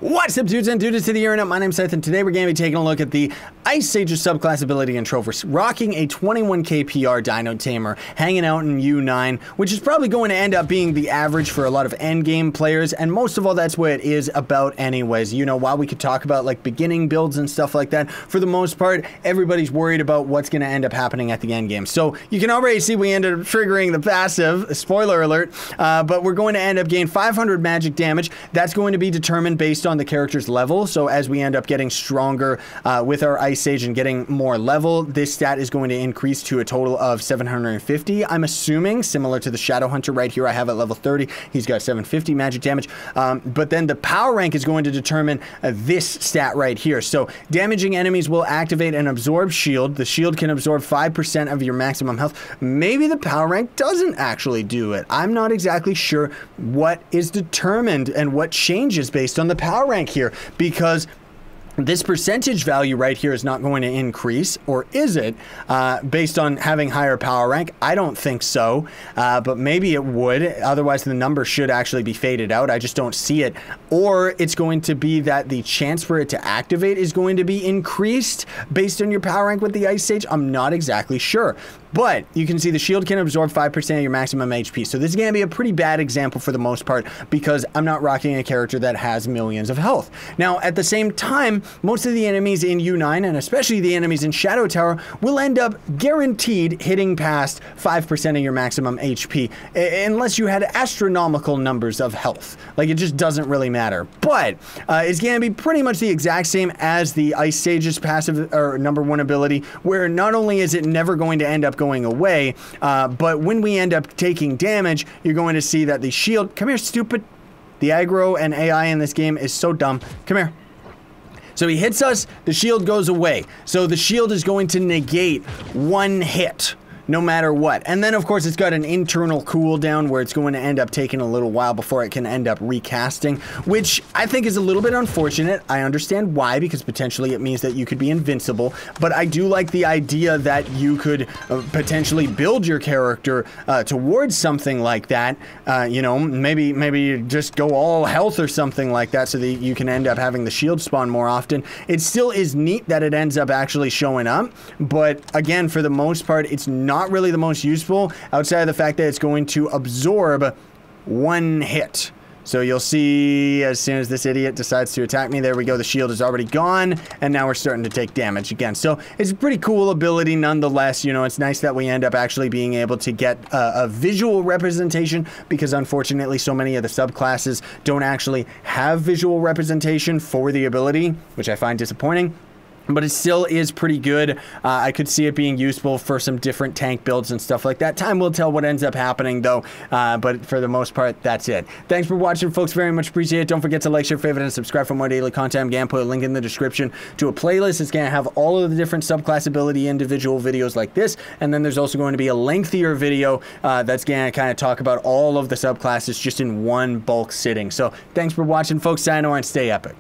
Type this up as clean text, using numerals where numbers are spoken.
What's up, dudes and dudes to the internet? My name's Seth, and today we're going to be taking a look at the Ice Sager subclass ability in Trove. We're rocking a 21k PR Dino Tamer, hanging out in U9, which is probably going to end up being the average for a lot of endgame players, and most of all, that's what it is about anyways. You know, while we could talk about like beginning builds and stuff like that, for the most part, everybody's worried about what's going to end up happening at the endgame. So you can already see we ended up triggering the passive, spoiler alert, but we're going to end up gaining 500 magic damage. That's going to be determined based on the character's level. So as we end up getting stronger with our Ice Sage and getting more level, this stat is going to increase to a total of 750. I'm assuming, similar to the Shadow Hunter right here, I have at level 30. He's got 750 magic damage. But then the power rank is going to determine this stat right here. So damaging enemies will activate an absorb shield. The shield can absorb 5% of your maximum health. Maybe the power rank doesn't actually do it. I'm not exactly sure what is determined and what changes based on the power rank here, because this percentage value right here is not going to increase, or is it, based on having higher power rank? I don't think so, but maybe it would. Otherwise, the number should actually be faded out. I just don't see it. Or it's going to be that the chance for it to activate is going to be increased based on your power rank with the Ice Sage. I'm not exactly sure. But you can see the shield can absorb 5% of your maximum HP. So this is going to be a pretty bad example for the most part, because I'm not rocking a character that has millions of health. Now, at the same time, most of the enemies in U9, and especially the enemies in Shadow Tower, will end up guaranteed hitting past 5% of your maximum HP, unless you had astronomical numbers of health. Like, it just doesn't really matter. But it's going to be pretty much the exact same as the Ice Sage's passive, or #1 ability, where not only is it never going to end up going away, but when we end up taking damage, you're going to see that the shield, come here, stupid. The aggro and AI in this game is so dumb. Come here. So he hits us, the shield goes away. So the shield is going to negate one hit, no matter what. And then, of course, it's got an internal cooldown where it's going to end up taking a little while before it can end up recasting, which I think is a little bit unfortunate. I understand why, because potentially it means that you could be invincible, but I do like the idea that you could potentially build your character towards something like that. You know, maybe you just go all health or something like that so that you can end up having the shield spawn more often. It still is neat that it ends up actually showing up, but again, for the most part, it's not really the most useful outside of the fact that it's going to absorb one hit. So you'll see as soon as this idiot decides to attack me, there we go, the shield is already gone, and now we're starting to take damage again. So it's a pretty cool ability nonetheless. You know, it's nice that we end up actually being able to get a visual representation, because unfortunately so many of the subclasses don't actually have visual representation for the ability, which I find disappointing. But it still is pretty good. I could see it being useful for some different tank builds and stuff like that. Time will tell what ends up happening, though. But for the most part, that's it. Thanks for watching, folks. Very much appreciate it. Don't forget to like, share, favorite, and subscribe for more daily content. I'm going to put a link in the description to a playlist. It's going to have all of the different subclass ability individual videos like this. And then there's also going to be a lengthier video that's going to kind of talk about all of the subclasses just in one bulk sitting. So thanks for watching, folks. Sayonara and stay epic.